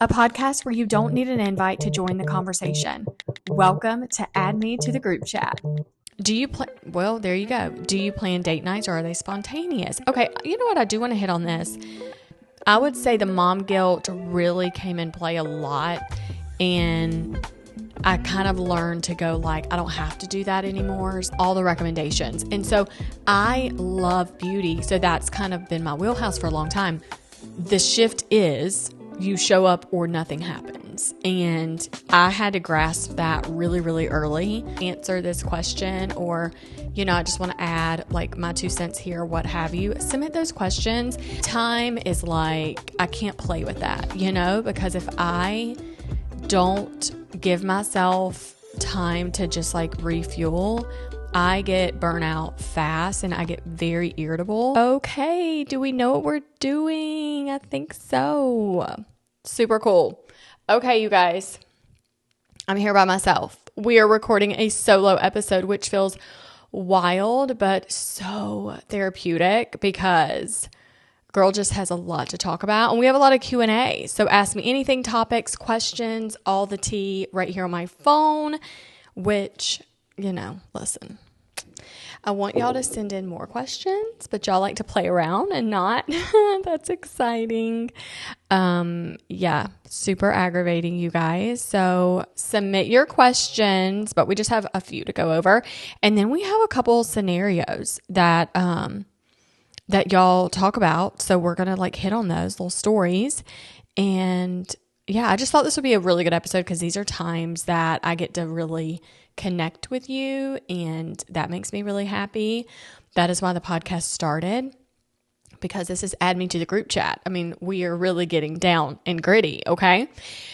a podcast where you don't need an invite to join the conversation. Welcome to Add Me to the Group Chat. Well, there you go. Do you plan date nights or are they spontaneous? Okay, you know what? I do want to hit on this. I would say the mom guilt really came in play a lot, and I kind of learned to go like, I don't have to do that anymore. All the recommendations. And so I love beauty. So that's kind of been my wheelhouse for a long time. The shift is you show up or nothing happens. And I had to grasp that really, really early. Answer this question, or, I just want to add like my 2 cents here, what have you. Submit those questions. Time is like, I can't play with that, because if I don't give myself time to just like refuel, I get burnout fast and I get very irritable. Okay, do we know what we're doing? I think so. Super cool. Okay, you guys, I'm here by myself. We are recording a solo episode, which feels wild, but so therapeutic because girl just has a lot to talk about, and we have a lot of Q&A. So ask me anything, topics, questions, all the tea right here on my phone, which, listen, I want y'all to send in more questions, but y'all like to play around and not. That's exciting. Super aggravating, you guys. So submit your questions, but we just have a few to go over. And then we have a couple scenarios that y'all talk about. So we're going to like hit on those little stories. And yeah, I just thought this would be a really good episode because these are times that I get to really connect with you, and that makes me really happy. That is why the podcast started, because this is Add Me to the Group Chat. I mean, we are really getting down and gritty, okay?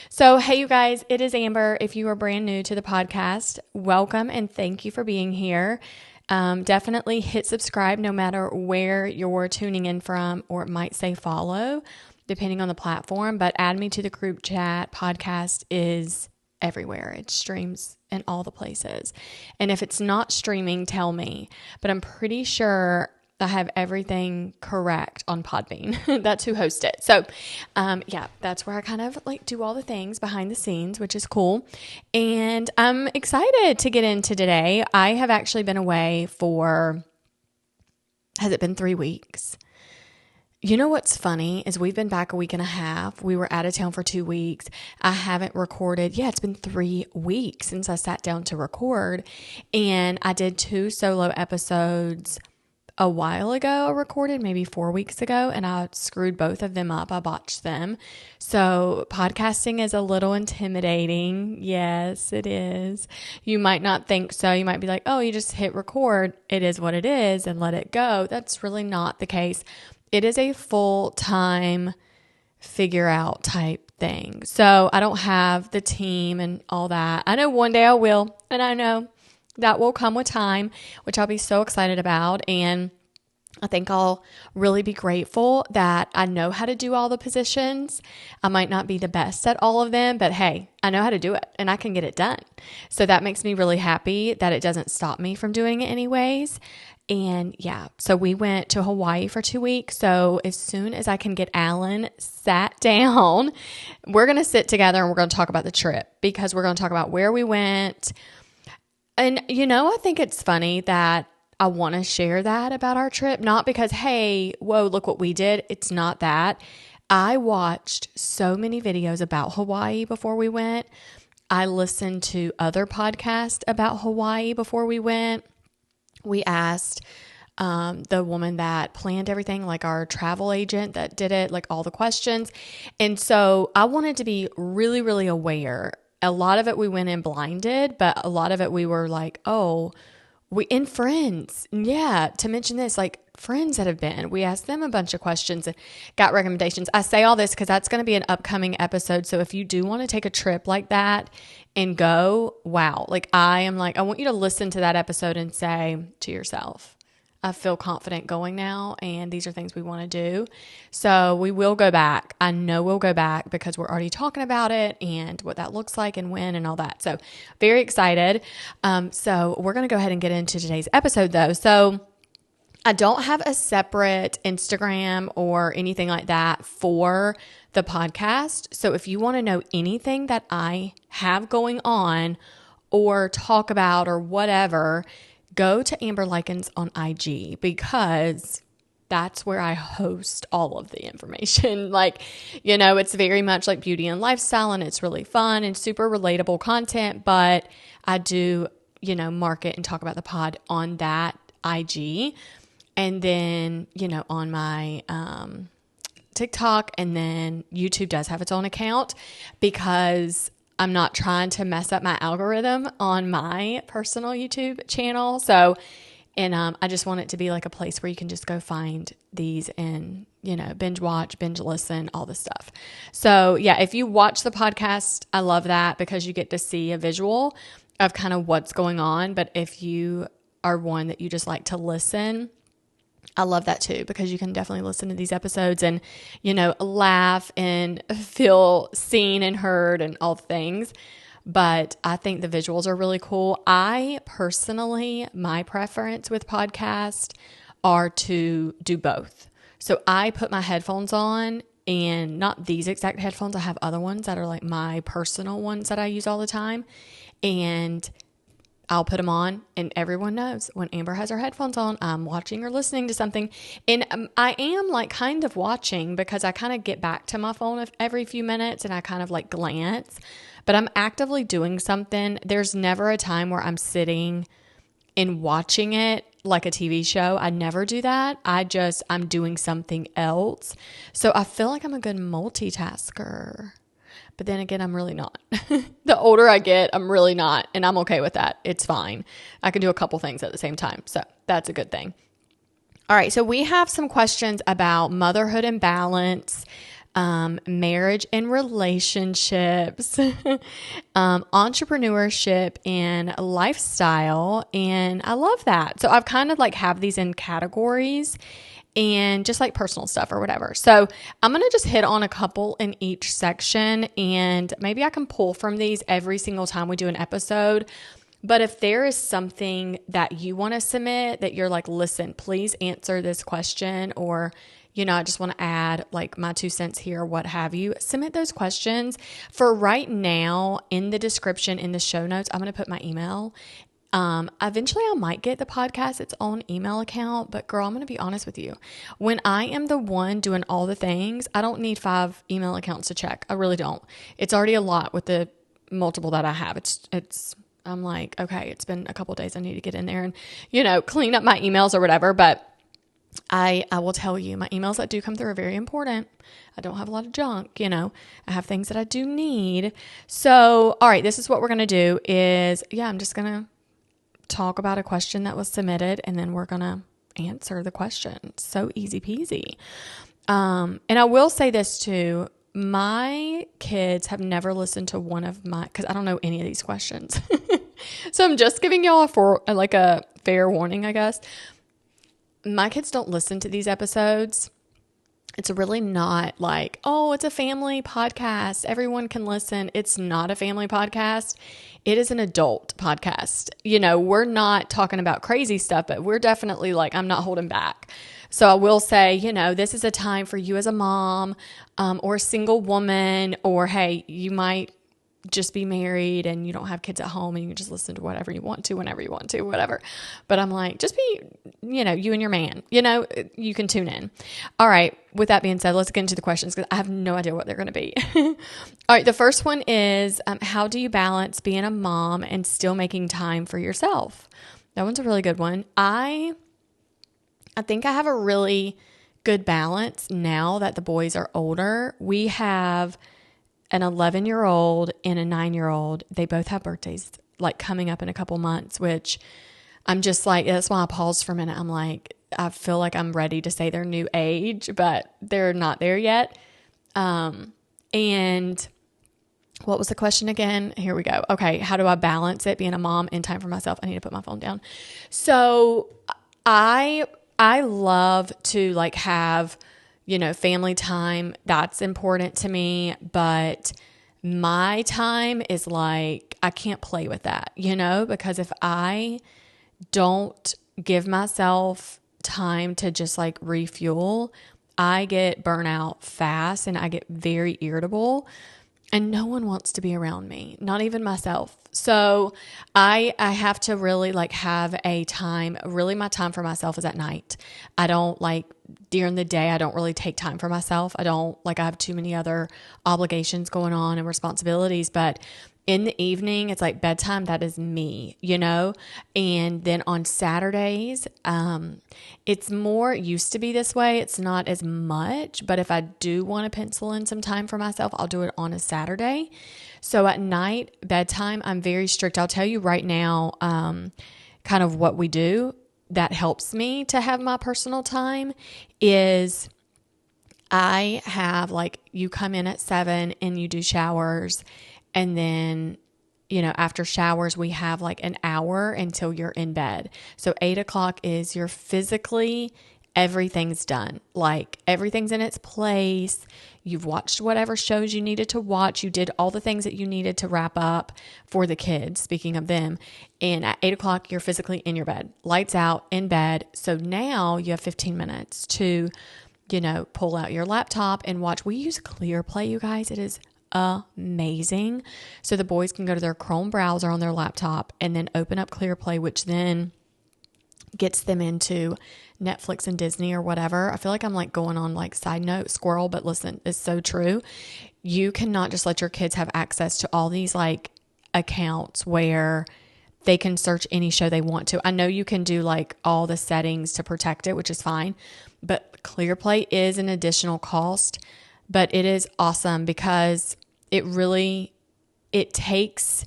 So, hey, you guys, it is Amber. If you are brand new to the podcast, welcome and thank you for being here. Definitely hit subscribe no matter where you're tuning in from, or it might say follow, depending on the platform. But Add Me to the Group Chat podcast is everywhere. It streams in all the places. And if it's not streaming, tell me. But I'm pretty sure I have everything correct on Podbean. That's who hosts it. So, that's where I kind of like do all the things behind the scenes, which is cool. And I'm excited to get into today. I have actually been away has it been 3 weeks? You know what's funny is we've been back a week and a half. We were out of town for 2 weeks. I haven't recorded. Yeah, it's been 3 weeks since I sat down to record. And I did 2 solo episodes a while ago. I recorded maybe 4 weeks ago, and I screwed both of them up. I botched them. So podcasting is a little intimidating. Yes, it is. You might not think so. You might be like, oh, you just hit record. It is what it is and let it go. That's really not the case. It is a full-time figure out type thing. So I don't have the team and all that. I know one day I will, and I know that will come with time, which I'll be so excited about. And I think I'll really be grateful that I know how to do all the positions. I might not be the best at all of them, but hey, I know how to do it and I can get it done. So that makes me really happy that it doesn't stop me from doing it anyways. And yeah, so we went to Hawaii for 2 weeks. So as soon as I can get Alan sat down, we're going to sit together and we're going to talk about the trip, because we're going to talk about where we went. And, I think it's funny that I want to share that about our trip, not because, hey, whoa, look what we did. It's not that. I watched so many videos about Hawaii before we went. I listened to other podcasts about Hawaii before we went. We asked the woman that planned everything, like our travel agent that did it, like all the questions. And so I wanted to be really, really aware. A lot of it we went in blinded, but a lot of it we were like, oh, in friends. Yeah, to mention this, like friends that have been, we asked them a bunch of questions and got recommendations. I say all this because that's going to be an upcoming episode. So if you do want to take a trip like that and go, wow, I want you to listen to that episode and say to yourself, I feel confident going now, and these are things we want to do. So we will go back. I know we'll go back because we're already talking about it and what that looks like and when and all that. So very excited. So we're going to go ahead and get into today's episode though. So I don't have a separate Instagram or anything like that for the podcast. So if you want to know anything that I have going on or talk about or whatever, go to ambermichellelykins on IG, because that's where I host all of the information. Like, it's very much like beauty and lifestyle, and it's really fun and super relatable content, but I do, market and talk about the pod on that IG. And then, on my TikTok, and then YouTube does have its own account, because I'm not trying to mess up my algorithm on my personal YouTube channel. So, and I just want it to be like a place where you can just go find these and, binge watch, binge listen, all this stuff. So yeah, if you watch the podcast, I love that, because you get to see a visual of kind of what's going on. But if you are one that you just like to listen, I love that too, because you can definitely listen to these episodes and, laugh and feel seen and heard and all the things. But I think the visuals are really cool. I personally, my preference with podcasts are to do both. So I put my headphones on, and not these exact headphones. I have other ones that are like my personal ones that I use all the time. And I'll put them on, and everyone knows when Amber has her headphones on, I'm watching or listening to something. And I am like kind of watching, because I kind of get back to my phone every few minutes and I kind of like glance, but I'm actively doing something. There's never a time where I'm sitting and watching it like a TV show. I never do that. I'm doing something else. So I feel like I'm a good multitasker. But then again, I'm really not. The older I get, I'm really not. And I'm okay with that. It's fine. I can do a couple things at the same time. So that's a good thing. All right. So we have some questions about motherhood and balance, marriage and relationships, entrepreneurship and lifestyle. And I love that. So I've kind of like have these in categories, and just like personal stuff or whatever. So I'm going to just hit on a couple in each section, and maybe I can pull from these every single time we do an episode. But if there is something that you want to submit that you're like, listen, please answer this question, or, I just want to add like my 2 cents here, what have you, submit those questions. For right now, in the description, in the show notes, I'm going to put my email. Eventually I might get the podcast its own email account, but girl, I'm going to be honest with you. When I am the one doing all the things, I don't need 5 email accounts to check. I really don't. It's already a lot with the multiple that I have. I'm like, okay, it's been a couple of days. I need to get in there and, clean up my emails or whatever. But I will tell you, my emails that do come through are very important. I don't have a lot of junk, I have things that I do need. So, all right, this is what we're going to do is, I'm just going to talk about a question that was submitted, and then we're going to answer the question. So easy peasy. And I will say this too. My kids have never listened to one of because I don't know any of these questions. So I'm just giving y'all a fair warning, I guess. My kids don't listen to these episodes. It's really not like, oh, it's a family podcast, everyone can listen. It's not a family podcast. It is an adult podcast. We're not talking about crazy stuff, but we're definitely like, I'm not holding back. So I will say, this is a time for you as a mom, or a single woman, or hey, you might just be married and you don't have kids at home and you can just listen to whatever you want to, whenever you want to, whatever. But I'm like, just be, you and your man, you can tune in. All right. With that being said, let's get into the questions, because I have no idea what they're going to be. All right. The first one is, how do you balance being a mom and still making time for yourself? That one's a really good one. I think I have a really good balance now that the boys are older. We have an 11-year-old and a 9-year-old. They both have birthdays like coming up in a couple months, which I'm just like, that's why I paused for a minute. I'm like, I feel like I'm ready to say their new age, but they're not there yet. And what was the question again? Here we go. Okay. How do I balance it being a mom and time for myself? I need to put my phone down. So I love to like have, family time. That's important to me, but my time is like, I can't play with that, because if I don't give myself time to just like refuel, I get burnout fast and I get very irritable. And no one wants to be around me, not even myself. So I have to really like have a time, really my time for myself is at night. I don't like during the day, I don't really take time for myself. I have too many other obligations going on and responsibilities, but in the evening, it's like bedtime. That is me, And then on Saturdays, it's more used to be this way. It's not as much, but if I do want to pencil in some time for myself, I'll do it on a Saturday. So at night, bedtime, I'm very strict. I'll tell you right now, kind of what we do that helps me to have my personal time is I have you come in at 7 and you do showers. And then, after showers, we have an hour until you're in bed. So 8 o'clock is you're physically, everything's done. Everything's in its place. You've watched whatever shows you needed to watch. You did all the things that you needed to wrap up for the kids, speaking of them. And at 8 o'clock, you're physically in your bed, lights out, in bed. So now you have 15 minutes to, pull out your laptop and watch. We use ClearPlay, you guys. It is amazing. So the boys can go to their Chrome browser on their laptop and then open up ClearPlay, which then gets them into Netflix and Disney or whatever. I feel like I'm going on side note squirrel, but listen, it's so true. You cannot just let your kids have access to all these accounts where they can search any show they want to. I know you can do all the settings to protect it, which is fine, but ClearPlay is an additional cost. But it is awesome because it takes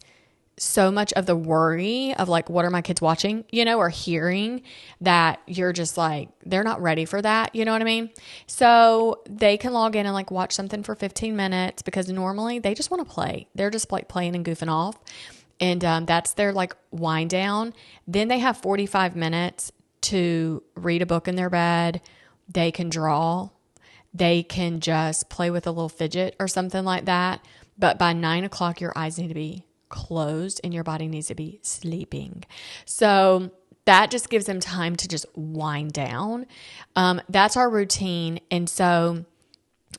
so much of the worry of what are my kids watching, or hearing that you're just they're not ready for that. You know what I mean? So they can log in and watch something for 15 minutes because normally they just want to play. They're just playing and goofing off. And that's their wind down. Then they have 45 minutes to read a book in their bed. They can draw. They can just play with a little fidget or something like that. But by 9 o'clock, your eyes need to be closed and your body needs to be sleeping. So that just gives them time to just wind down. That's our routine. And so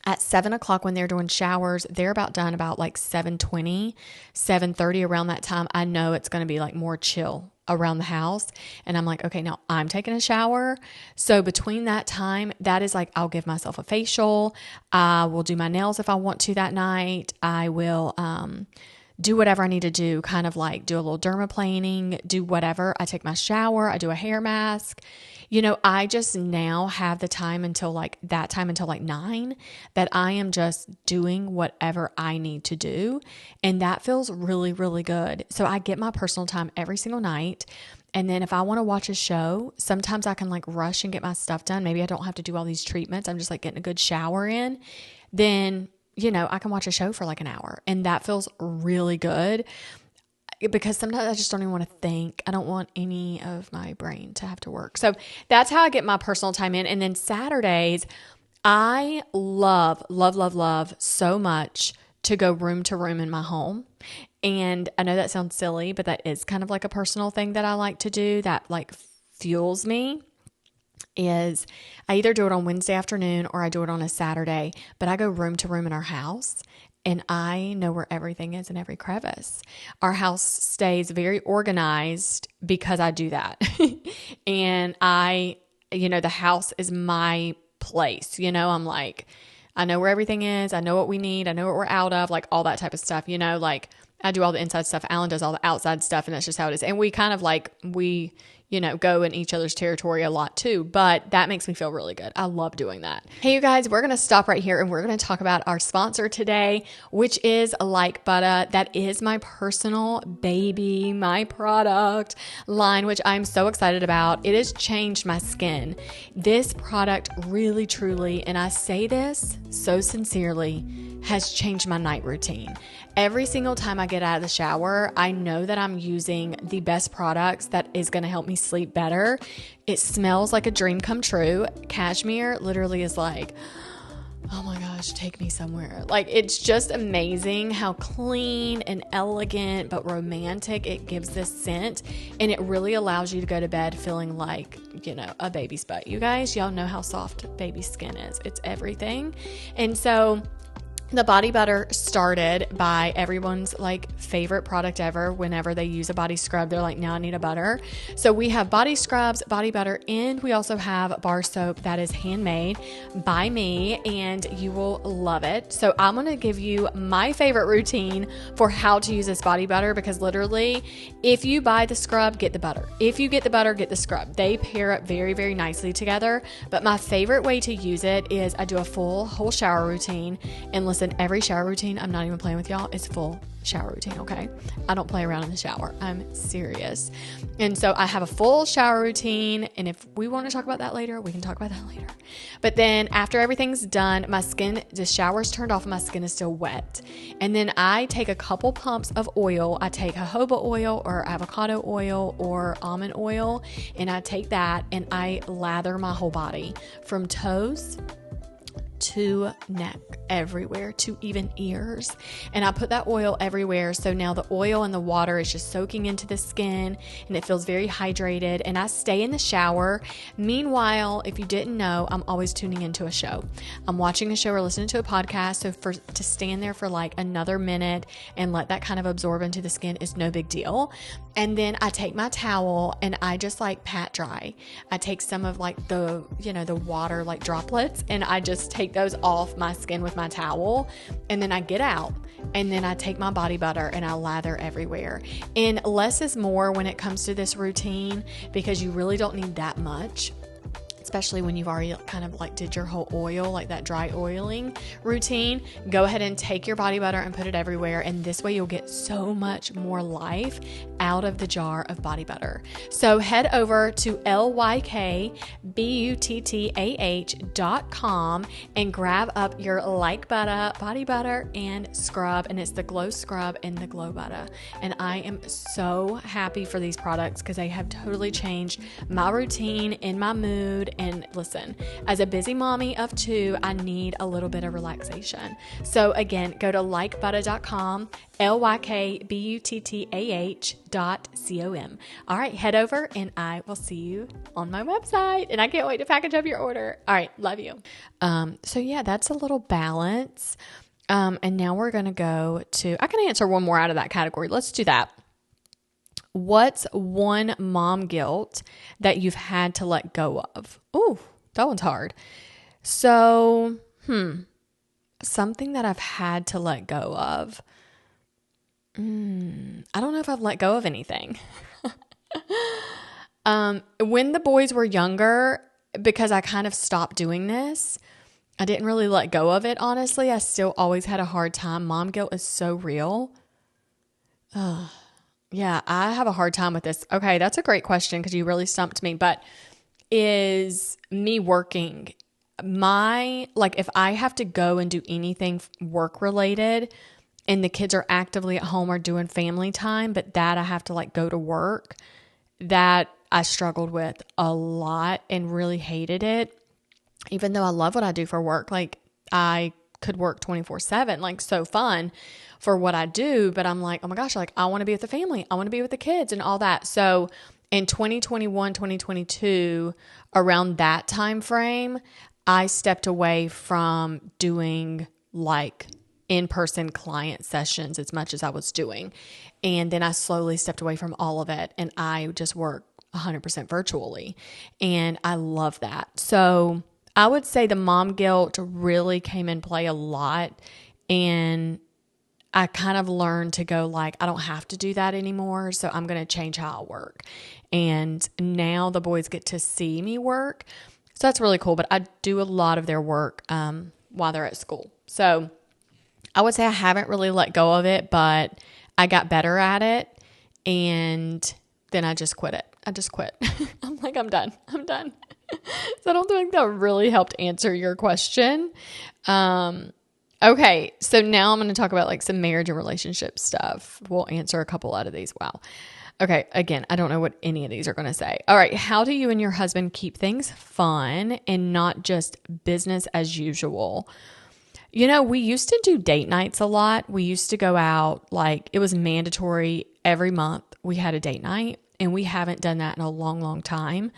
at 7 o'clock when they're doing showers, they're about done about 7:20, 7:30 around that time. I know it's going to be more chill around the house. And I'm okay, now I'm taking a shower. So between that time, that is I'll give myself a facial. I will do my nails if I want to that night. I will do whatever I need to do, kind of do a little dermaplaning, do whatever. I take my shower. I do a hair mask. I just now have the time until that time until 9 that I am just doing whatever I need to do. And that feels really, really good. So I get my personal time every single night. And then if I want to watch a show, sometimes I can rush and get my stuff done. Maybe I don't have to do all these treatments. I'm just getting a good shower in. Then, I can watch a show for an hour and that feels really good. Because sometimes I just don't even want to think. I don't want any of my brain to have to work. So that's how I get my personal time in. And then Saturdays, I love so much to go room to room in my home. And I know that sounds silly, but that is kind of a personal thing that I like to do that fuels me. Is I either do it on Wednesday afternoon or I do it on a Saturday, but I go room to room in our house. And I know where everything is in every crevice. Our house stays very organized because I do that. And the house is my place. I'm I know where everything is. I know what we need. I know what we're out of, all that type of stuff. I do all the inside stuff. Alan does all the outside stuff, and that's just how it is. And we kind of go in each other's territory a lot too, but that makes me feel really good. I love doing that. Hey, you guys, we're going to stop right here and we're going to talk about our sponsor today, which is Like Butter. That is my personal baby, my product line, which I'm so excited about. It has changed my skin. This product really, truly, and I say this so sincerely, has changed my night routine. Every single time I get out of the shower, I know that I'm using the best products that is going to help me sleep better. It smells like a dream come true. Cashmere literally is Oh my gosh, take me somewhere. Like, it's just amazing how clean and elegant but romantic it gives this scent. And it really allows you to go to bed feeling like, a baby's butt. You guys, y'all know how soft baby skin is. It's everything. And so the body butter started by everyone's favorite product ever. Whenever they use a body scrub, they're like, now I need a butter. So we have body scrubs, body butter, and we also have bar soap that is handmade by me, and you will love it. So I'm going to give you my favorite routine for how to use this body butter, because literally, if you buy the scrub, get the butter. If you get the butter, get the scrub. They pair up very, very nicely together. But my favorite way to use it is I do a whole shower routine. And listen, every shower routine, I'm not even playing with y'all, is full shower routine, okay? I don't play around in the shower. I'm serious. And so I have a full shower routine, and if we want to talk about that later, we can talk about that later. But then after everything's done, the shower's turned off and my skin is still wet. And then I take a couple pumps of oil. I take jojoba oil or avocado oil or almond oil, and I take that and I lather my whole body from toes to neck, everywhere, to even ears. And I put that oil everywhere. So now the oil and the water is just soaking into the skin and it feels very hydrated. And I stay in the shower. Meanwhile, if you didn't know, I'm always tuning into a show. I'm watching a show or listening to a podcast. So to stand there for another minute and let that kind of absorb into the skin is no big deal. And then I take my towel and I just pat dry. I take some of the water droplets, and I just take those off my skin with my towel. And then I get out and then I take my body butter and I lather everywhere. And less is more when it comes to this routine, because you really don't need that much, especially when you've already kind of did your whole oil, that dry oiling routine. Go ahead and take your body butter and put it everywhere. And this way you'll get so much more life out of the jar of body butter. So head over to lykbuttah.com and grab up your Like Butter body butter and scrub. And it's the Glow Scrub and the Glow Butter. And I am so happy for these products because they have totally changed my routine and my mood. And listen, as a busy mommy of 2, I need a little bit of relaxation. So again, go to lykbuttah.com, lykbuttah.com. All right, head over and I will see you on my website. And I can't wait to package up your order. All right, love you. So yeah, that's a little balance. And now we're going to go to, I can answer one more out of that category. Let's do that. What's one mom guilt that you've had to let go of? Ooh, that one's hard. So, something that I've had to let go of. I don't know if I've let go of anything. When the boys were younger, because I kind of stopped doing this, I didn't really let go of it, honestly. I still always had a hard time. Mom guilt is so real. Yeah, I have a hard time with this. Okay, that's a great question because you really stumped me. But is me working, if I have to go and do anything work related and the kids are actively at home or doing family time, but that I have to go to work, that I struggled with a lot and really hated it. Even though I love what I do for work, I could work 24/7, so fun for what I do, but I'm oh my gosh, I want to be with the family. I want to be with the kids and all that. So in 2021, 2022, around that time frame, I stepped away from doing in-person client sessions as much as I was doing. And then I slowly stepped away from all of it and I just work 100% virtually. And I love that. So I would say the mom guilt really came in play a lot, and I kind of learned to go I don't have to do that anymore, so I'm going to change how I work. And now the boys get to see me work, so that's really cool, but I do a lot of their work while they're at school. So I would say I haven't really let go of it, but I got better at it, and then I just quit it. I just quit. I'm I'm done. So I don't think that really helped answer your question. Okay, so now I'm going to talk about some marriage and relationship stuff. We'll answer a couple out of these. Wow. Okay, again, I don't know what any of these are going to say. All right, how do you and your husband keep things fun and not just business as usual? We used to do date nights a lot. We used to go out, like it was mandatory every month. We had a date night, and we haven't done that in a long, long time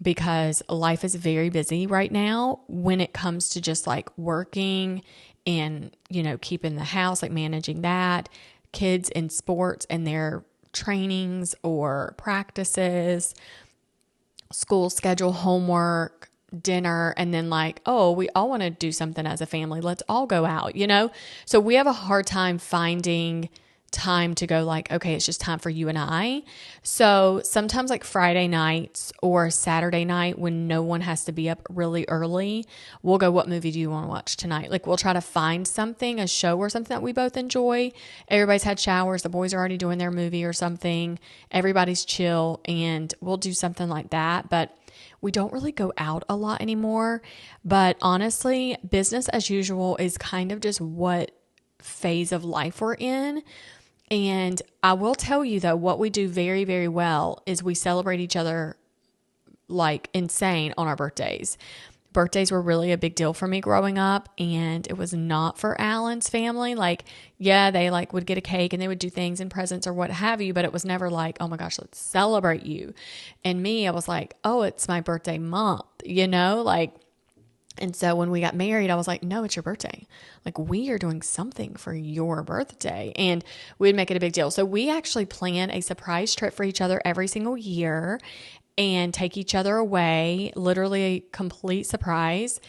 because life is very busy right now when it comes to just like working and, keeping the house, like managing that, kids in sports and their trainings or practices, school schedule, homework, dinner, and then like, oh, we all want to do something as a family. Let's all go out, So we have a hard time finding time to go like, okay, it's just time for you and I. So sometimes like Friday nights or Saturday night when no one has to be up really early, we'll go, what movie do you want to watch tonight? Like we'll try to find something, a show or something that we both enjoy. Everybody's had showers. The boys are already doing their movie or something. Everybody's chill, and we'll do something like that. But we don't really go out a lot anymore. But honestly, business as usual is kind of just what phase of life we're in. And I will tell you though, what we do very, very well is we celebrate each other like insane on our birthdays. Birthdays were really a big deal for me growing up, and it was not for Alan's family. Like, yeah, they like would get a cake and they would do things and presents or what have you, but it was never like, oh my gosh, let's celebrate you. And me, I was like, oh, it's my birthday month, like. And so when we got married, I was like, no, it's your birthday. Like we are doing something for your birthday, and we'd make it a big deal. So we actually plan a surprise trip for each other every single year and take each other away, literally a complete surprise.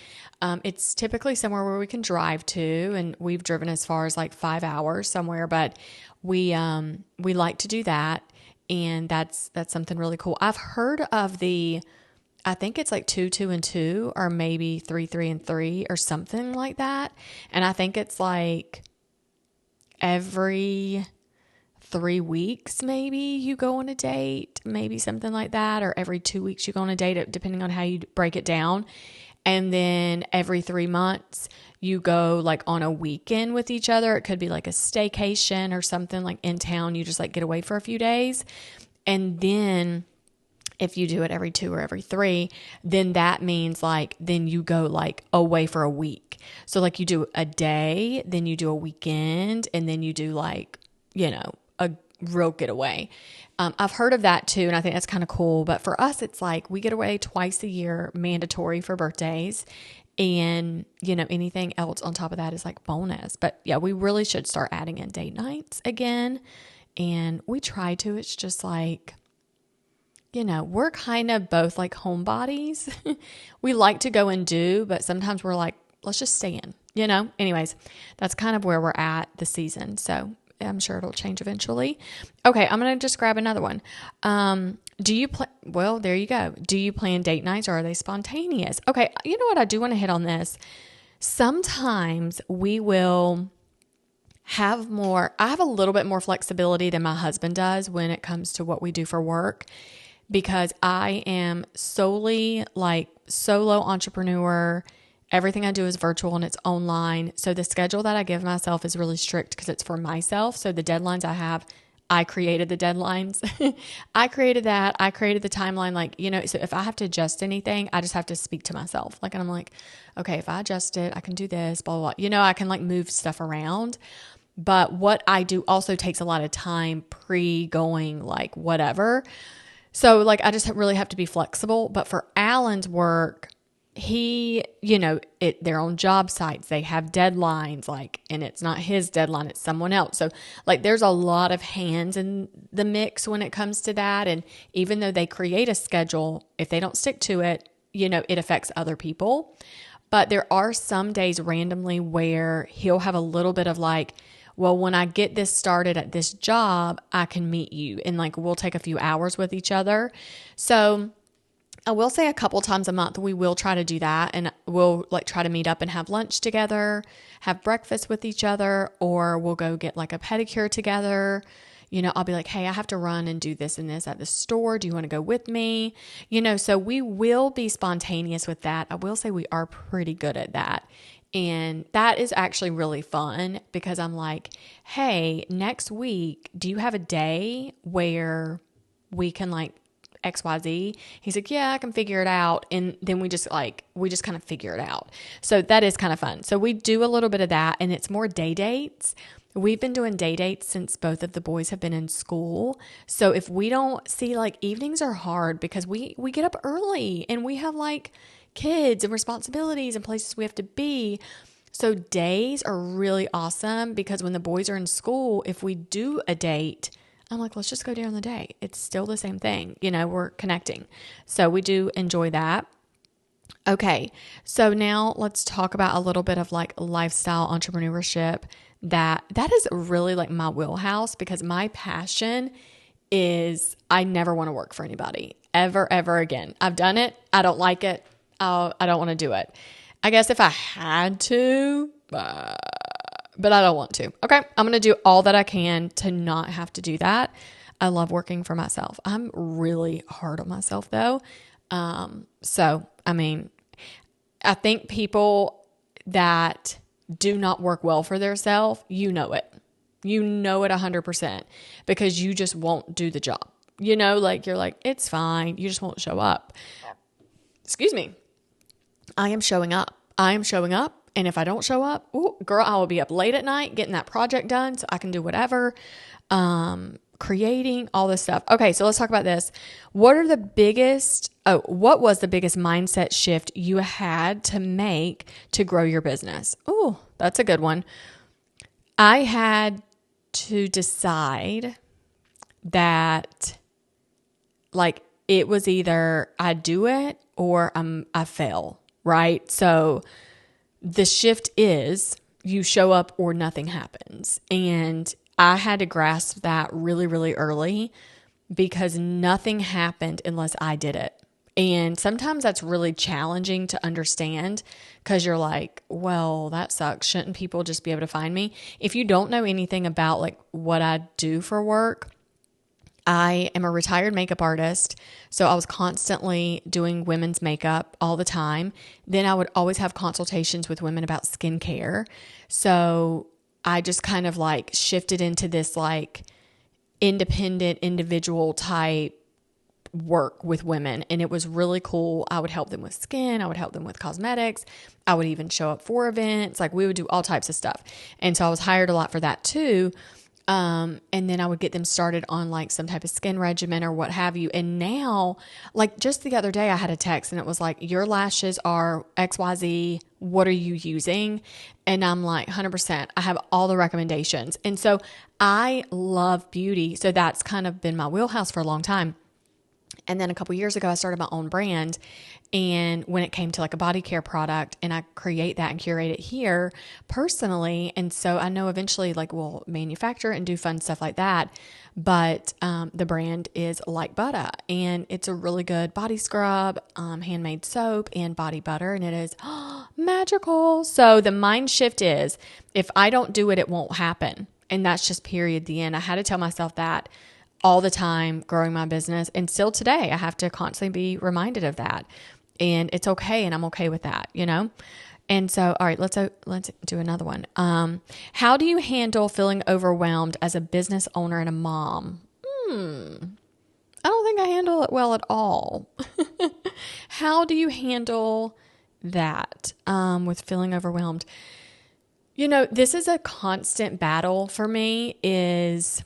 It's typically somewhere where we can drive to, and we've driven as far as like 5 hours somewhere, but we like to do that. And that's something really cool. I've heard of I think it's like 2, 2, and 2, or maybe 3, 3, and 3, or something like that. And I think it's like every 3 weeks, maybe you go on a date, maybe something like that, or every 2 weeks you go on a date, depending on how you break it down. And then every 3 months you go like on a weekend with each other. It could be like a staycation or something like in town. You just like get away for a few days. And then if you do it every 2 or every 3, then that means like, then you go like away for a week. So like you do a day, then you do a weekend, and then you do like, a real getaway. I've heard of that too, and I think that's kind of cool. But for us, it's like we get away twice a year, mandatory for birthdays. And, anything else on top of that is like bonus. But yeah, we really should start adding in date nights again. And we try to. It's just like, we're kind of both like homebodies. We like to go and do, but sometimes we're like, let's just stay in, Anyways, that's kind of where we're at this season. So I'm sure it'll change eventually. Okay, I'm going to just grab another one. Well, there you go. Do you plan date nights, or are they spontaneous? Okay, you know what? I do want to hit on this. Sometimes we will I have a little bit more flexibility than my husband does when it comes to what we do for work, because I am solely like solo entrepreneur. Everything I do is virtual and it's online. So the schedule that I give myself is really strict because it's for myself. So the deadlines I have, I created the deadlines. I created that. I created the timeline. Like, so if I have to adjust anything, I just have to speak to myself. Like, and I'm like, okay, if I adjust it, I can do this, blah, blah, blah. I can like move stuff around. But what I do also takes a lot of time going like whatever. So like, I just really have to be flexible. But for Alan's work, they're on job sites. They have deadlines, like, and it's not his deadline, it's someone else. So like, there's a lot of hands in the mix when it comes to that. And even though they create a schedule, if they don't stick to it, it affects other people. But there are some days randomly where he'll have a little bit of like, well, when I get this started at this job, I can meet you. And like, we'll take a few hours with each other. So I will say a couple times a month, we will try to do that. And we'll like try to meet up and have lunch together, have breakfast with each other, or we'll go get like a pedicure together. I'll be like, hey, I have to run and do this and this at the store. Do you want to go with me? So we will be spontaneous with that. I will say we are pretty good at that. And that is actually really fun because I'm like, hey, next week, do you have a day where we can like XYZ? He's like, yeah, I can figure it out. And then we just kind of figure it out. So that is kind of fun. So we do a little bit of that, and it's more day dates. We've been doing day dates since both of the boys have been in school. So if we don't see, like, evenings are hard because we get up early and we have like kids and responsibilities and places we have to be. So days are really awesome because when the boys are in school, if we do a date, I'm like, let's just go during the day. It's still the same thing. We're connecting. So we do enjoy that. Okay. So now let's talk about a little bit of like lifestyle entrepreneurship. That is really like my wheelhouse because my passion is I never want to work for anybody ever again. I've done it. I don't like it. I don't want to do it. I guess if I had to, but I don't want to. Okay. I'm going to do all that I can to not have to do that. I love working for myself. I'm really hard on myself though. I think people that do not work well for themselves, you know it 100% because you just won't do the job. Like you're like, it's fine. You just won't show up. Excuse me. I am showing up. And if I don't show up, girl, I will be up late at night getting that project done so I can do whatever, creating all this stuff. Okay, so let's talk about this. What was the biggest mindset shift you had to make to grow your business? Oh, that's a good one. I had to decide that like it was either I do it or I fail, right? So the shift is you show up or nothing happens. And I had to grasp that really, really early because nothing happened unless I did it. And sometimes that's really challenging to understand because you're like, well, that sucks. Shouldn't people just be able to find me? If you don't know anything about like what I do for work, I am a retired makeup artist. So I was constantly doing women's makeup all the time. Then I would always have consultations with women about skincare. So I just kind of like shifted into this like independent individual type work with women. And it was really cool. I would help them with skin. I would help them with cosmetics. I would even show up for events. Like we would do all types of stuff. And so I was hired a lot for that too. And then I would get them started on like some type of skin regimen or what have you. And now, like just the other day I had a text and it was like, your lashes are XYZ. What are you using? And I'm like, 100%. I have all the recommendations. And so I love beauty. So that's kind of been my wheelhouse for a long time. And then a couple years ago, I started my own brand. And when it came to like a body care product, and I create that and curate it here personally. And so I know eventually like we'll manufacture and do fun stuff like that. But the brand is Like Butter, and it's a really good body scrub, handmade soap and body butter. And it is magical. So the mind shift is if I don't do it, it won't happen. And that's just period, the end. I had to tell myself that all the time growing my business. And still today, I have to constantly be reminded of that. And it's okay. And I'm okay with that, And so, all right, let's do another one. How do you handle feeling overwhelmed as a business owner and a mom? I don't think I handle it well at all. How do you handle that with feeling overwhelmed? This is a constant battle for me is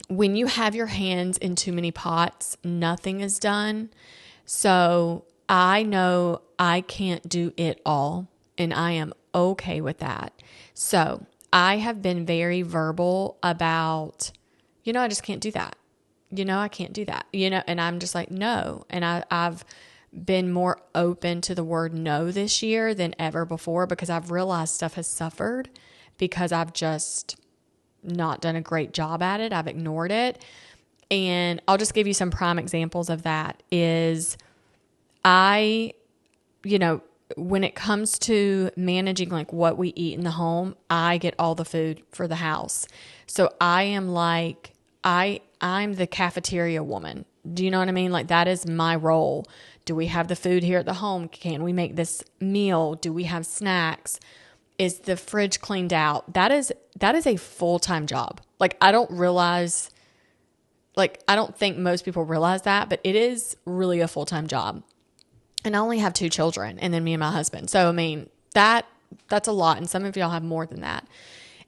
when you have your hands in too many pots, nothing is done. So I know I can't do it all, and I am okay with that. So I have been very verbal about, I just can't do that. I can't do that, and I'm just like, no. And I've been more open to the word no this year than ever before because I've realized stuff has suffered because I've just not done a great job at it. I've ignored it. And I'll just give you some prime examples of that is when it comes to managing like what we eat in the home, I get all the food for the house. So I am like, I'm the cafeteria woman. Do you know what I mean? Like, that is my role. Do we have the food here at the home? Can we make this meal? Do we have snacks? Is the fridge cleaned out? That is a full-time job. Like, I don't think most people realize that, but it is really a full-time job. And I only have 2 children, and then me and my husband. So, I mean, that's a lot. And some of y'all have more than that.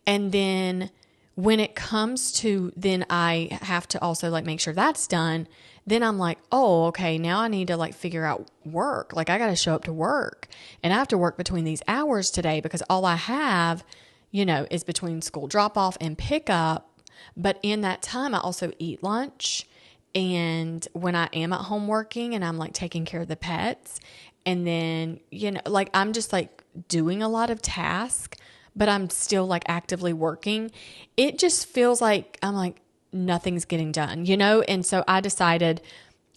And then when it comes to, then I have to also like make sure that's done. Then I'm like, oh, okay, now I need to like figure out work. Like, I got to show up to work, and I have to work between these hours today because all I have, is between school drop off and pickup. But in that time, I also eat lunch. And when I am at home working and I'm like taking care of the pets, and then, like, I'm just like doing a lot of tasks, but I'm still like actively working. It just feels like I'm like, nothing's getting done, And so I decided,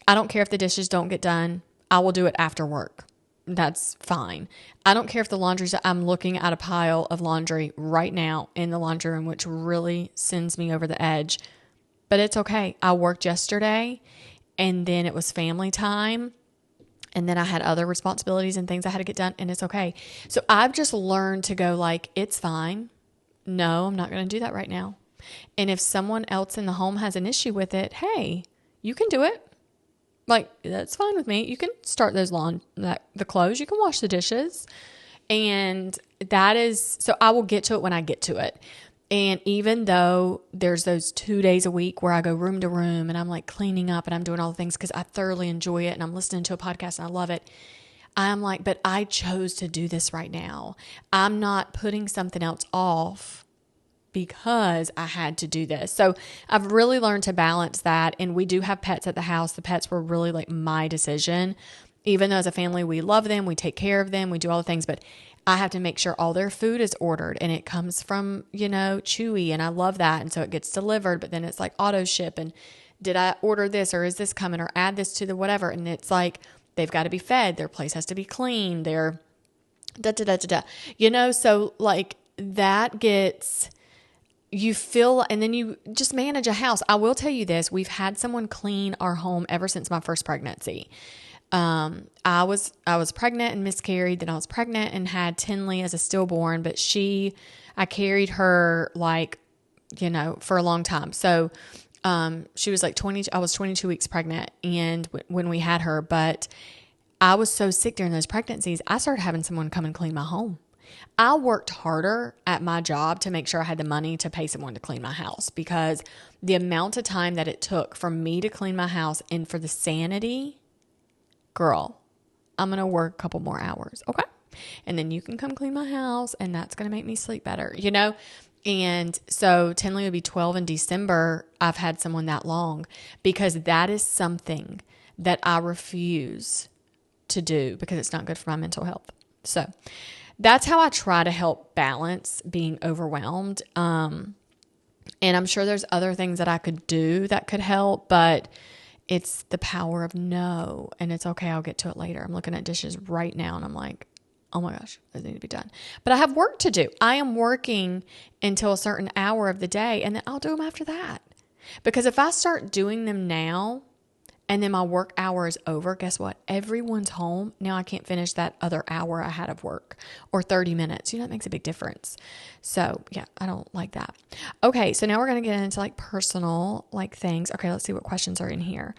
I don't care if the dishes don't get done. I will do it after work. That's fine. I don't care if the laundry's, I'm looking at a pile of laundry right now in the laundry room, which really sends me over the edge, but it's okay. I worked yesterday, and then it was family time, and then I had other responsibilities and things I had to get done, and it's okay. So I've just learned to go like, it's fine. No, I'm not going to do that right now. And if someone else in the home has an issue with it, hey, you can do it. Like, that's fine with me. You can start those the clothes. You can wash the dishes. And that is, so I will get to it when I get to it. And even though there's those 2 days a week where I go room to room and I'm like cleaning up and I'm doing all the things because I thoroughly enjoy it and I'm listening to a podcast and I love it, I'm like, but I chose to do this right now. I'm not putting something else off because I had to do this. So I've really learned to balance that. And we do have pets at the house. The pets were really like my decision. Even though as a family, we love them, we take care of them, we do all the things, but I have to make sure all their food is ordered and it comes from, Chewy, and I love that. And so it gets delivered, but then it's like auto ship, and did I order this, or is this coming, or add this to the whatever. And it's like, they've got to be fed. Their place has to be clean. They're so like that gets, you feel, and then you just manage a house. I will tell you this. We've had someone clean our home ever since my first pregnancy. I was pregnant and miscarried. Then I was pregnant and had Tinley as a stillborn, but I carried her like, for a long time. So, she was like I was 22 weeks pregnant and when we had her, but I was so sick during those pregnancies, I started having someone come and clean my home. I worked harder at my job to make sure I had the money to pay someone to clean my house, because the amount of time that it took for me to clean my house and for the sanity, girl, I'm going to work a couple more hours. Okay. And then you can come clean my house and that's going to make me sleep better, And so Tinley would be 12 in December. I've had someone that long because that is something that I refuse to do because it's not good for my mental health. So that's how I try to help balance being overwhelmed. And I'm sure there's other things that I could do that could help, but it's the power of no. And it's okay. I'll get to it later. I'm looking at dishes right now and I'm like, oh my gosh, those need to be done. But I have work to do. I am working until a certain hour of the day, and then I'll do them after that. Because if I start doing them now and then my work hour is over, guess what? Everyone's home. Now I can't finish that other hour I had of work, or 30 minutes. That makes a big difference. So yeah, I don't like that. Okay. So now we're going to get into like personal things. Okay. Let's see what questions are in here.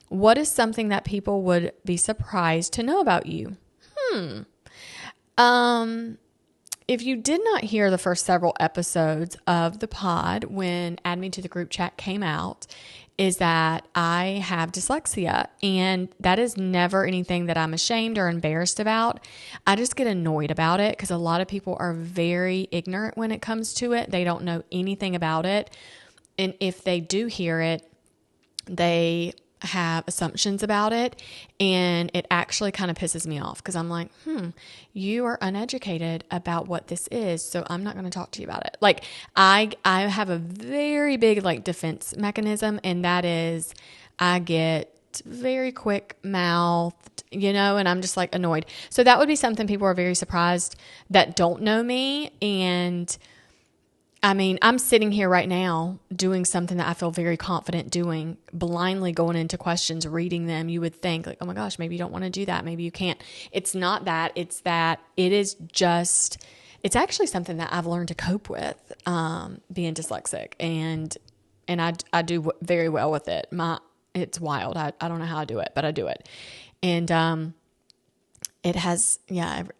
What is something that people would be surprised to know about you? If you did not hear the first several episodes of the pod when Add Me to the Group Chat came out, is that I have dyslexia, and that is never anything that I'm ashamed or embarrassed about. I just get annoyed about it because a lot of people are very ignorant when it comes to it. They don't know anything about it. And if they do hear it, they have assumptions about it, and it actually kind of pisses me off because I'm like, you are uneducated about what this is, so I'm not going to talk to you about it. Like I have a very big defense mechanism, and that is I get very quick mouthed, and I'm just annoyed. So that would be something people are very surprised that don't know me, and I mean, I'm sitting here right now doing something that I feel very confident doing, blindly going into questions, reading them. You would think like, oh my gosh, maybe you don't want to do that. Maybe you can't. It's not that. It's that it is just, it's actually something that I've learned to cope with, being dyslexic, and I do very well with it. It's wild. I don't know how I do it, but I do it. And, it has,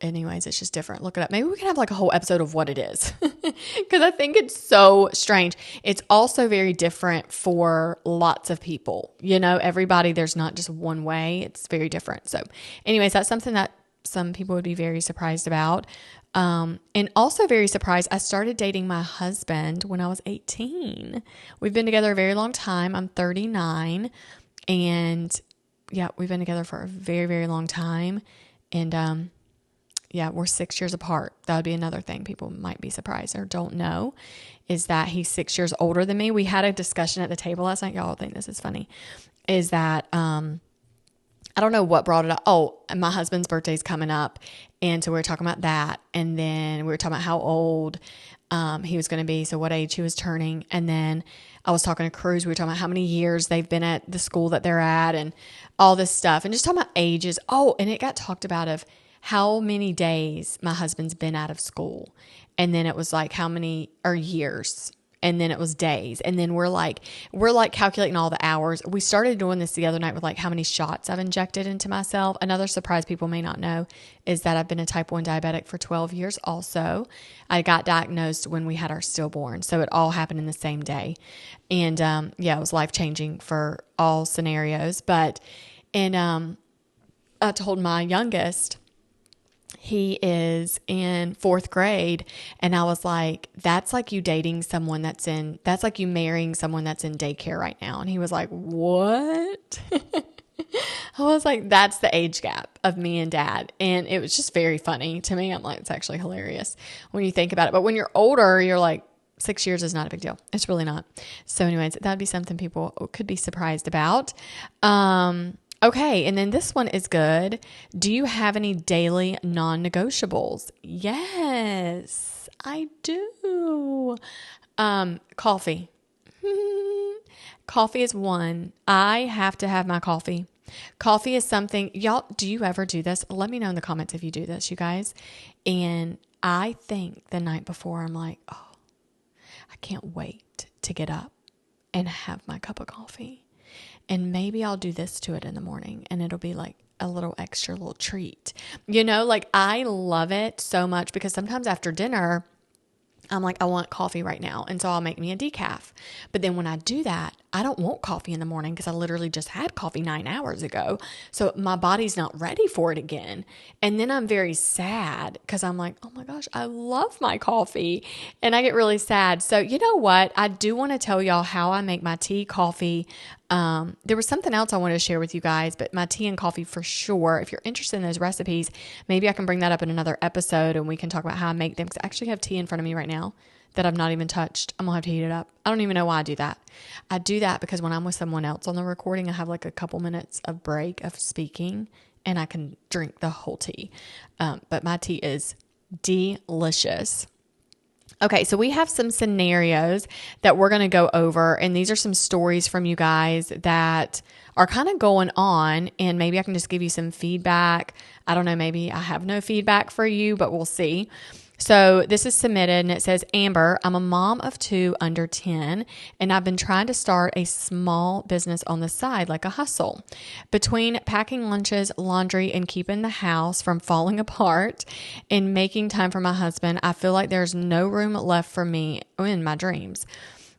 anyways, it's just different. Look it up. Maybe we can have like a whole episode of what it is, because I think it's so strange. It's also very different for lots of people. Everybody, there's not just one way. It's very different. So anyways, that's something that some people would be very surprised about. And also very surprised, I started dating my husband when I was 18. We've been together a very long time. I'm 39. And we've been together for a very, very long time. And, we're 6 years apart. That would be another thing people might be surprised or don't know, is that he's 6 years older than me. We had a discussion at the table last night. Y'all think this is funny. Is that, I don't know what brought it up. Oh, my husband's birthday's coming up. And so we were talking about that. And then we were talking about how old, he was going to be. So what age he was turning. And then I was talking to Cruz. We were talking about how many years they've been at the school that they're at and all this stuff, and just talking about ages. Oh, and it got talked about of how many days my husband's been out of school. And then it was like how many or years. And then it was days. And then we're like calculating all the hours. We started doing this the other night with like how many shots I've injected into myself. Another surprise people may not know is that I've been a type 1 diabetic for 12 years also. I got diagnosed when we had our stillborn. So it all happened in the same day. And it was life-changing for all scenarios. And I told my youngest, he is in 4th grade. And I was like, that's like you dating someone that's like you marrying someone that's in daycare right now. And he was like, what? I was like, that's the age gap of me and dad. And it was just very funny to me. I'm like, it's actually hilarious when you think about it. But when you're older, you're like, 6 years is not a big deal. It's really not. So anyways, that'd be something people could be surprised about. Okay, and then this one is good. Do you have any daily non-negotiables? Yes, I do. Coffee. Coffee is one. I have to have my coffee. Coffee is something, y'all, do you ever do this? Let me know in the comments if you do this, you guys. And I think the night before, I'm like, oh, I can't wait to get up and have my cup of coffee. And maybe I'll do this to it in the morning, and it'll be like a little extra little treat. Like I love it so much, because sometimes after dinner, I'm like, I want coffee right now. And so I'll make me a decaf. But then when I do that, I don't want coffee in the morning because I literally just had coffee 9 hours ago. So my body's not ready for it again. And then I'm very sad because I'm like, oh my gosh, I love my coffee. And I get really sad. So you know what? I do want to tell y'all how I make my tea, coffee. There was something else I wanted to share with you guys, but my tea and coffee for sure. If you're interested in those recipes, maybe I can bring that up in another episode and we can talk about how I make them. Because I actually have tea in front of me right now that I've not even touched. I'm gonna have to heat it up. I don't even know why I do that. I do that because when I'm with someone else on the recording, I have like a couple minutes of break of speaking and I can drink the whole tea. But my tea is delicious. Okay, so we have some scenarios that we're going to go over, and these are some stories from you guys that are kind of going on, and maybe I can just give you some feedback. I don't know, maybe I have no feedback for you, but we'll see. So this is submitted, and it says, Amber, I'm a mom of 2 under 10, and I've been trying to start a small business on the side, like a hustle. Between packing lunches, laundry, and keeping the house from falling apart and making time for my husband, I feel like there's no room left for me in my dreams.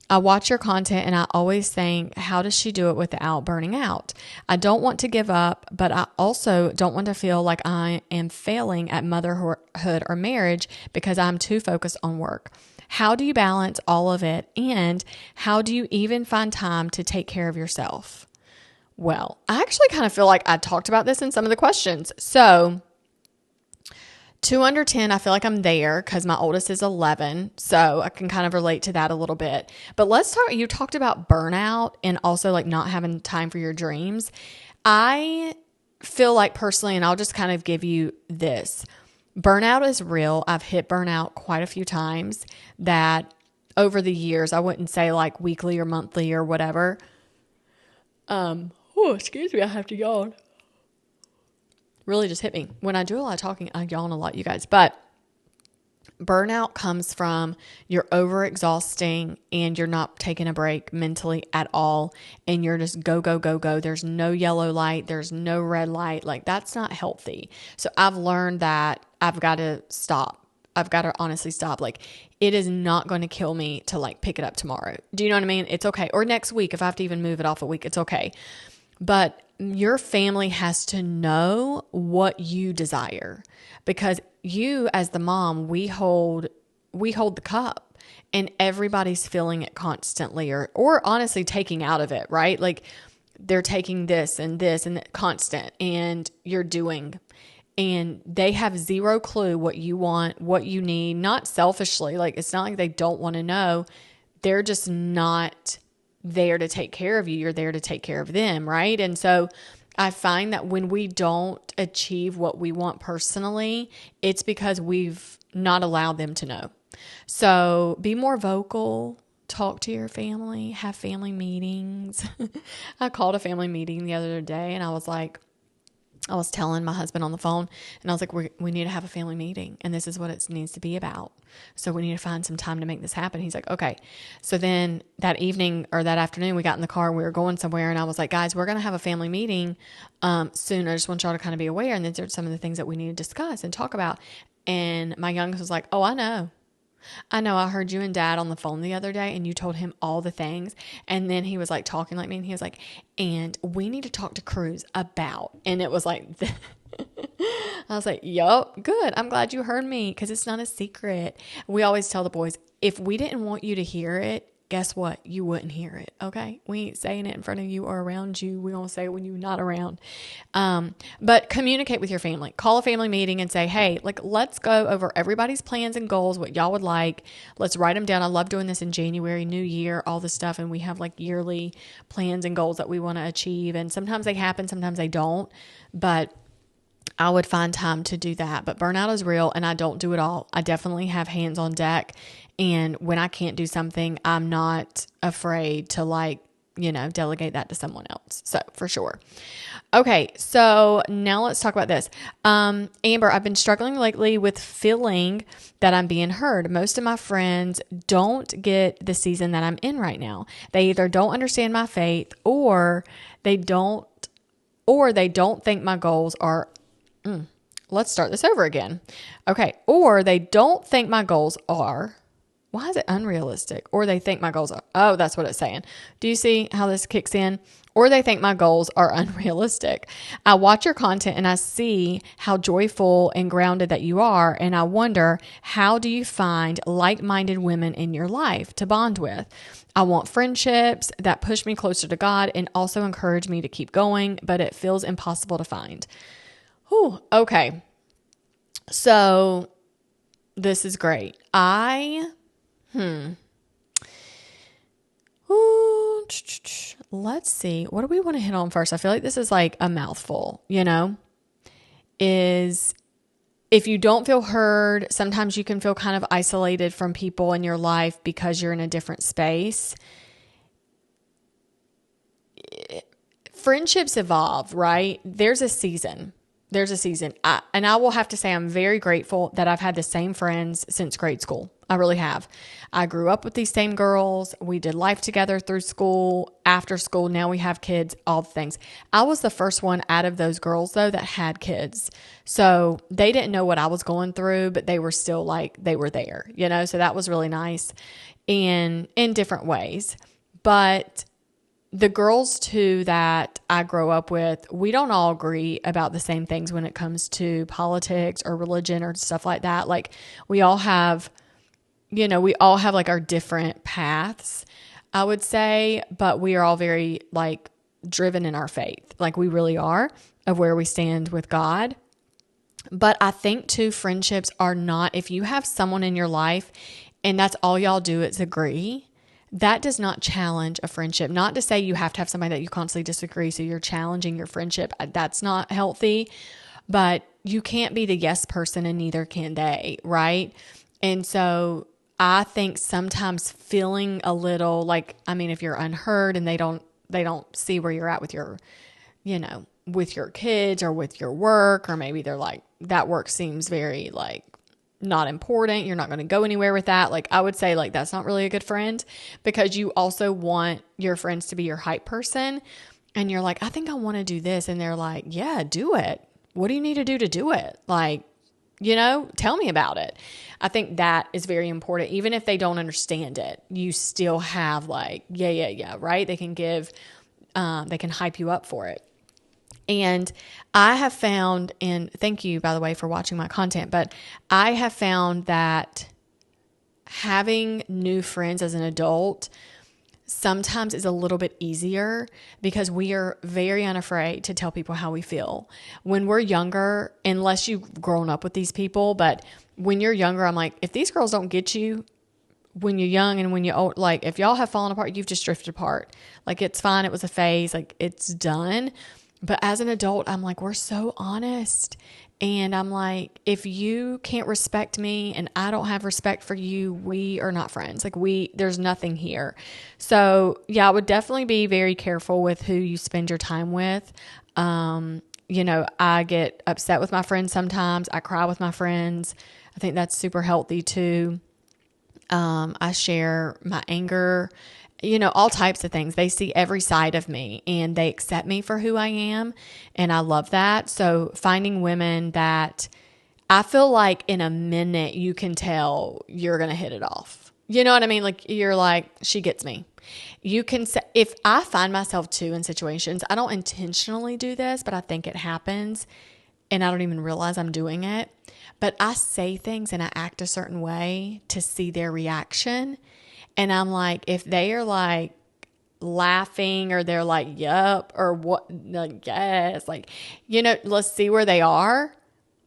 I watch your content and I always think, how does she do it without burning out? I don't want to give up, but I also don't want to feel like I am failing at motherhood or marriage because I'm too focused on work. How do you balance all of it? And how do you even find time to take care of yourself? Well, I actually kind of feel like I talked about this in some of the questions. So 2 under 10, I feel like I'm there because my oldest is 11. So I can kind of relate to that a little bit. But let's talk, you talked about burnout and also like not having time for your dreams. I feel like personally, and I'll just kind of give you this, burnout is real. I've hit burnout quite a few times that over the years. I wouldn't say like weekly or monthly or whatever. Oh, excuse me. I have to yawn. Really just hit me. When I do a lot of talking, I yawn a lot, you guys. But burnout comes from you're overexhausting and you're not taking a break mentally at all. And you're just go, go, go, go. There's no yellow light. There's no red light. Like, that's not healthy. So I've learned that I've got to stop. I've got to honestly stop. Like, it is not going to kill me to like pick it up tomorrow. Do you know what I mean? It's okay. Or next week, if I have to even move it off a week, it's okay. But your family has to know what you desire, because you as the mom, we hold the cup, and everybody's feeling it constantly or honestly taking out of it, right? Like, they're taking this and constant, and you're doing, and they have zero clue what you want, what you need, not selfishly. Like, it's not like they don't want to know. They're just not there to take care of you. You're there to take care of them, right? And so I find that when we don't achieve what we want personally, it's because we've not allowed them to know. So be more vocal, talk to your family, have family meetings. I called a family meeting the other day, and I was telling my husband on the phone, and I was like, we need to have a family meeting, and this is what it needs to be about. So we need to find some time to make this happen. He's like, okay. So then that evening or that afternoon, we got in the car and we were going somewhere, and I was like, guys, we're going to have a family meeting soon. I just want y'all to kind of be aware. And these are some of the things that we need to discuss and talk about. And my youngest was like, oh, I know. I heard you and Dad on the phone the other day, and you told him all the things. And then he was like talking like me, and he was like, and we need to talk to Cruz about, and it was like, I was like, yup, good. I'm glad you heard me, because it's not a secret. We always tell the boys, if we didn't want you to hear it, guess what? You wouldn't hear it. Okay. We ain't saying it in front of you or around you. We gonna say it when you're not around. But communicate with your family, call a family meeting and say, hey, like, let's go over everybody's plans and goals, what y'all would like. Let's write them down. I love doing this in January, New Year, all this stuff. And we have like yearly plans and goals that we want to achieve. And sometimes they happen, sometimes they don't, but I would find time to do that. But burnout is real, and I don't do it all. I definitely have hands on deck. And when I can't do something, I'm not afraid to delegate that to someone else. So for sure. Okay. So now let's talk about this. Amber, I've been struggling lately with feeling that I'm being heard. Most of my friends don't get the season that I'm in right now. They either don't understand my faith, or they don't think my goals are, let's start this over again. Okay. Or they don't think my goals are, why is it unrealistic? Or they think my goals are, oh, that's what it's saying. Do you see how this kicks in? Or they think my goals are unrealistic. I watch your content and I see how joyful and grounded that you are. And I wonder, how do you find like-minded women in your life to bond with? I want friendships that push me closer to God and also encourage me to keep going, but it feels impossible to find. Whew, okay. So this is great. Ooh, let's see. What do we want to hit on first? I feel like this is like a mouthful, is if you don't feel heard, sometimes you can feel kind of isolated from people in your life because you're in a different space. Friendships evolve, right? There's a season. And I will have to say I'm very grateful that I've had the same friends since grade school. I really have. I grew up with these same girls. We did life together through school, after school. Now we have kids, all the things. I was the first one out of those girls, though, that had kids. So they didn't know what I was going through, but they were still like, they were there, so that was really nice in different ways. But the girls too that I grow up with, we don't all agree about the same things when it comes to politics or religion or stuff like that. Like we all have like our different paths, I would say, but we are all very like driven in our faith. Like we really are, of where we stand with God. But I think too, friendships are not, if you have someone in your life and that's all y'all do is agree, that does not challenge a friendship. Not to say you have to have somebody that you constantly disagree, so you're challenging your friendship. That's not healthy, but you can't be the yes person and neither can they, right? And so I think sometimes feeling a little like, I mean, if you're unheard and they don't see where you're at with your, with your kids or with your work, or maybe they're like, that work seems very like not important. You're not going to go anywhere with that. Like, I would say like, that's not really a good friend, because you also want your friends to be your hype person. And you're like, I think I want to do this. And they're like, yeah, do it. What do you need to do it? Like, tell me about it. I think that is very important. Even if they don't understand it, you still have like, yeah, right? They can they can hype you up for it. And I have found, and thank you, by the way, for watching my content, but I have found that having new friends as an adult sometimes is a little bit easier, because we are very unafraid to tell people how we feel. When we're younger, unless you've grown up with these people, but when you're younger, I'm like, if these girls don't get you when you're young and when you're old, like if y'all have fallen apart, you've just drifted apart. Like, it's fine. It was a phase. Like, it's done. But as an adult, I'm like, we're so honest. And I'm like, if you can't respect me and I don't have respect for you, we are not friends. Like, there's nothing here. So yeah, I would definitely be very careful with who you spend your time with. I get upset with my friends sometimes. I cry with my friends. I think that's super healthy too. I share my anger, all types of things. They see every side of me and they accept me for who I am. And I love that. So finding women that I feel like in a minute you can tell you're going to hit it off. You know what I mean? Like, you're like, she gets me. You can say, if I find myself too in situations, I don't intentionally do this, but I think it happens and I don't even realize I'm doing it. But I say things and I act a certain way to see their reaction. And I'm like, if they are like laughing or they're like, yup, or what, like, yes, like, let's see where they are.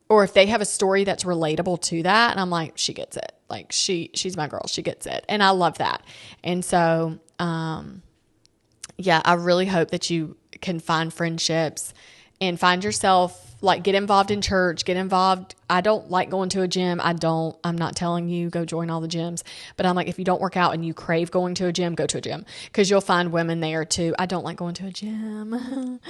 Or if they have a story that's relatable to that. And I'm like, she gets it. Like, she's my girl. She gets it. And I love that. And so, I really hope that you can find friendships and find yourself, like, get involved in church, get involved. I don't like going to a gym. I'm not telling you go join all the gyms, but I'm like, if you don't work out and you crave going to a gym, go to a gym, because you'll find women there too. I don't like going to a gym.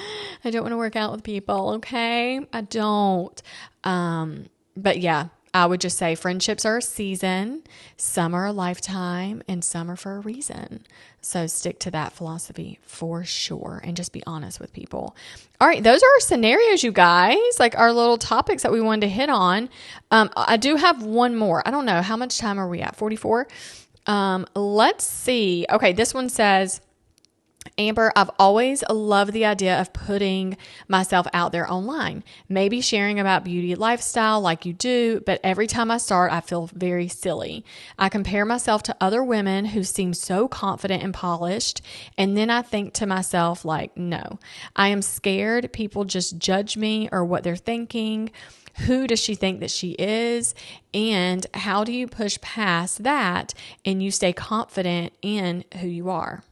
I don't want to work out with people. Okay. I don't. But yeah, I would just say friendships are a season, some are a lifetime, and some are for a reason. So stick to that philosophy for sure, and just be honest with people. All right, those are our scenarios, you guys, like our little topics that we wanted to hit on. I do have one more. I don't know. How much time are we at? 44? Let's see. Okay, this one says, Amber, I've always loved the idea of putting myself out there online, maybe sharing about beauty lifestyle like you do, but every time I start, I feel very silly. I compare myself to other women who seem so confident and polished, and then I think to myself, like, no, I am scared people just judge me or what they're thinking. Who does she think that she is? And how do you push past that and you stay confident in who you are?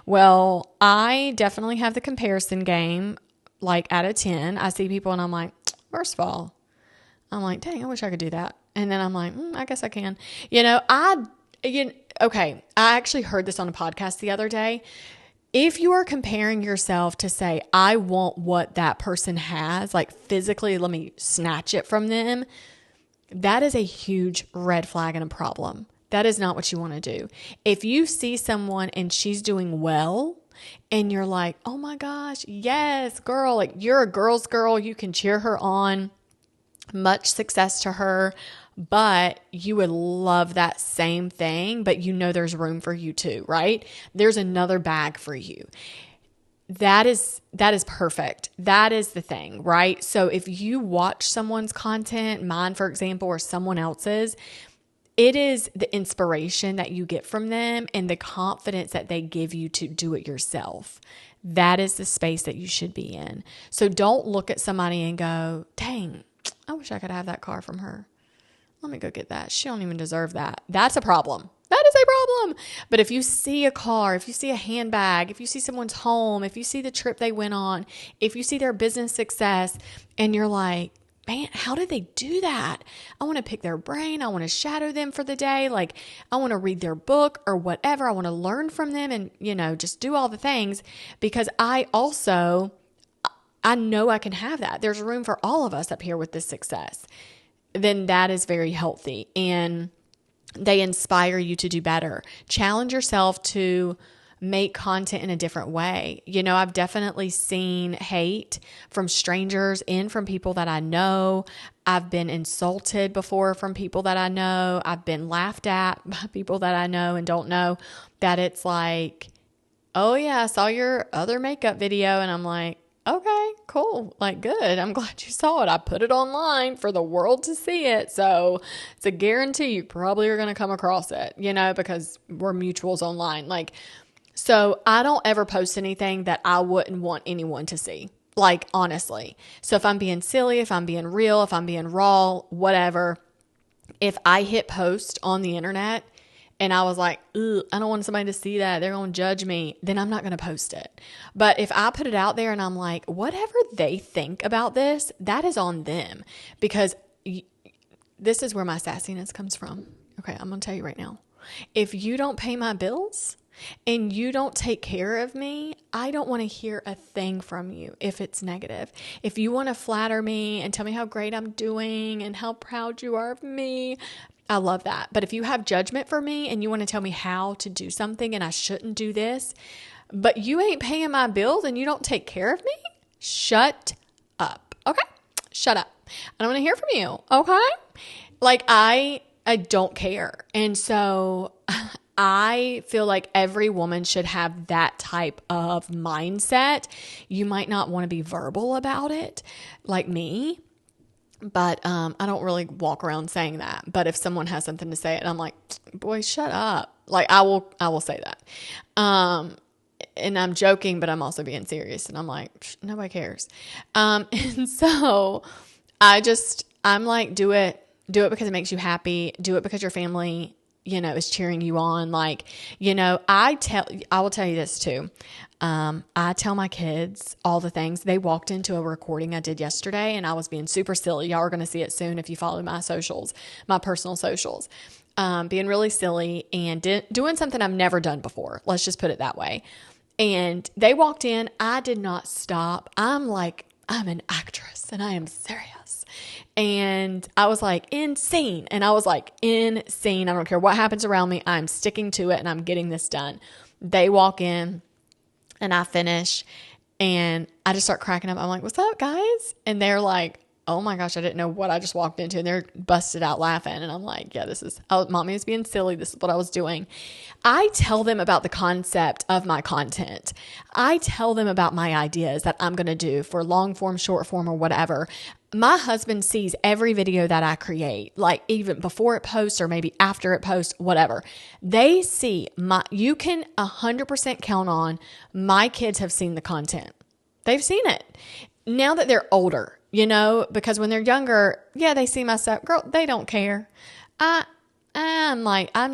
Well, I definitely have the comparison game, like out of 10. I see people and I'm like, first of all, I'm like, dang, I wish I could do that. And then I'm like, I guess I can. Okay. I actually heard this on a podcast the other day. If you are comparing yourself to say, I want what that person has, like physically, let me snatch it from them, that is a huge red flag and a problem. That is not what you want to do. If you see someone and she's doing well and you're like, oh my gosh, yes, girl, like you're a girl's girl, you can cheer her on, much success to her, but you would love that same thing, but there's room for you too, right? There's another bag for you. That is perfect. That is the thing, right? So if you watch someone's content, mine, for example, or someone else's, it is the inspiration that you get from them and the confidence that they give you to do it yourself. That is the space that you should be in. So don't look at somebody and go, dang, I wish I could have that car from her. Let me go get that. She don't even deserve that. That's a problem. That is a problem. But if you see a car, if you see a handbag, if you see someone's home, if you see the trip they went on, if you see their business success and you're like, man, how did they do that? I want to pick their brain. I want to shadow them for the day. Like, I want to read their book or whatever. I want to learn from them and, just do all the things, because I know I can have that. There's room for all of us up here with this success. Then that is very healthy. And they inspire you to do better. Challenge yourself to make content in a different way. I've definitely seen hate from strangers and from people that I know. I've been insulted before from people that I know. I've been laughed at by people that I know and don't know, that it's like, oh yeah, I saw your other makeup video. And I'm like, okay, cool. Like, good. I'm glad you saw it. I put it online for the world to see it. So it's a guarantee you probably are going to come across it, because we're mutuals online. Like, so I don't ever post anything that I wouldn't want anyone to see. Like, honestly. So if I'm being silly, if I'm being real, if I'm being raw, whatever, if I hit post on the internet and I was like, I don't want somebody to see that, they're going to judge me, then I'm not going to post it. But if I put it out there and I'm like, whatever they think about this, that is on them. Because this is where my sassiness comes from. Okay, I'm going to tell you right now. If you don't pay my bills and you don't take care of me, I don't want to hear a thing from you if it's negative. If you want to flatter me and tell me how great I'm doing and how proud you are of me, I love that. But if you have judgment for me and you want to tell me how to do something and I shouldn't do this, but you ain't paying my bills and you don't take care of me, shut up. Okay? Shut up. I don't want to hear from you. Okay? Like, I don't care. And so I feel like every woman should have that type of mindset. You might not want to be verbal about it like me, but I don't really walk around saying that. But if someone has something to say, and I'm like, boy, shut up. Like, I will say that. And I'm joking, but I'm also being serious. And I'm like, nobody cares. And so I'm like, do it because it makes you happy. Do it because your family is cheering you on. Like, I will tell you this too. I tell my kids all the things. They walked into a recording I did yesterday and I was being super silly. Y'all are going to see it soon if you follow my socials, my personal socials, being really silly and doing something I've never done before. Let's just put it that way. And they walked in. I did not stop. I'm an actress and I am serious. And I was like, insane. And I was like, insane. I don't care what happens around me. I'm sticking to it and I'm getting this done. They walk in and I finish and I just start cracking up. I'm like, what's up, guys? And they're like, oh my gosh, I didn't know what I just walked into. And they're busted out laughing. And I'm like, yeah, mommy was being silly. This is what I was doing. I tell them about the concept of my content. I tell them about my ideas that I'm going to do for long form, short form, or whatever. My husband sees every video that I create, like even before it posts or maybe after it posts, whatever. They see you can 100% count on my kids have seen the content. They've seen it. Now that they're older, because when they're younger, yeah, they see my stuff. Girl, they don't care. I'm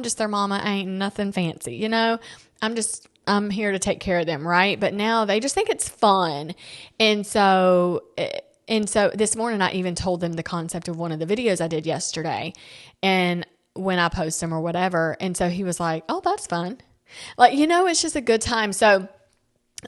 just their mama. I ain't nothing fancy, I'm here to take care of them, right? But now they just think it's fun. And so this morning I even told them the concept of one of the videos I did yesterday and when I post them or whatever. And so he was like, oh, that's fun. Like, it's just a good time. So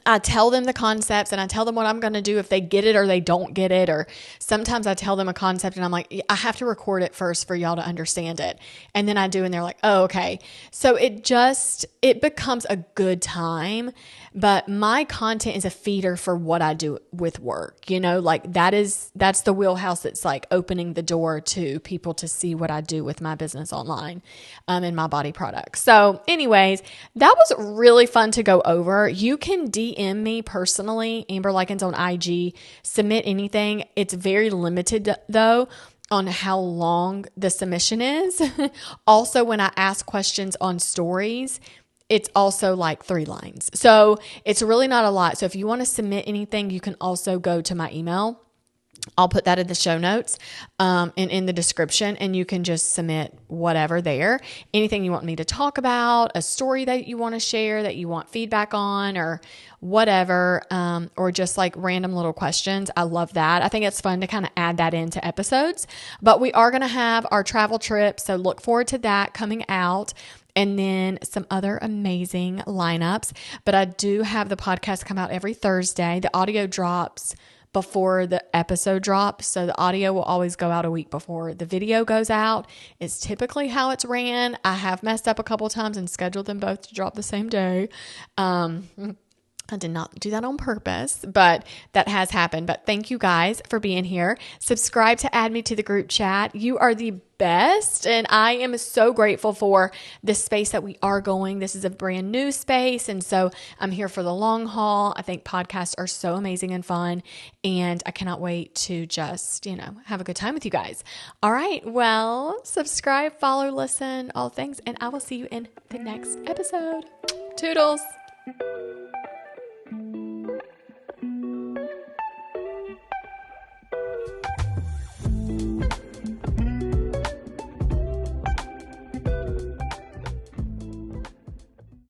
I tell them the concepts and I tell them what I'm going to do if they get it or they don't get it. Or sometimes I tell them a concept and I'm like, I have to record it first for y'all to understand it. And then I do and they're like, oh, okay. So it becomes a good time. But my content is a feeder for what I do with work. That's the wheelhouse that's like opening the door to people to see what I do with my business online and my body products. So anyways, that was really fun to go over. You can DM me personally, ambermichellelykins on IG, submit anything. It's very limited though on how long the submission is. Also, when I ask questions on stories, it's also like 3 lines. So it's really not a lot. So if you want to submit anything, you can also go to my email I'll put that in the show notes and in the description, and you can just submit whatever there. Anything you want me to talk about, a story that you want to share, that you want feedback on, or whatever, or just like random little questions. I love that. I think it's fun to kind of add that into episodes. But we are going to have our travel trip, so look forward to that coming out. And then some other amazing lineups. But I do have the podcast come out every Thursday. The audio drops before the episode drops. So the audio will always go out a week before the video goes out. It's typically how it's ran. I have messed up a couple times and scheduled them both to drop the same day. I did not do that on purpose, but that has happened. But thank you guys for being here. Subscribe to add me to the group chat. You are the best. And I am so grateful for this space that we are going. This is a brand new space. And so I'm here for the long haul. I think podcasts are so amazing and fun. And I cannot wait to just, have a good time with you guys. All right. Well, subscribe, follow, listen, all things. And I will see you in the next episode. Toodles.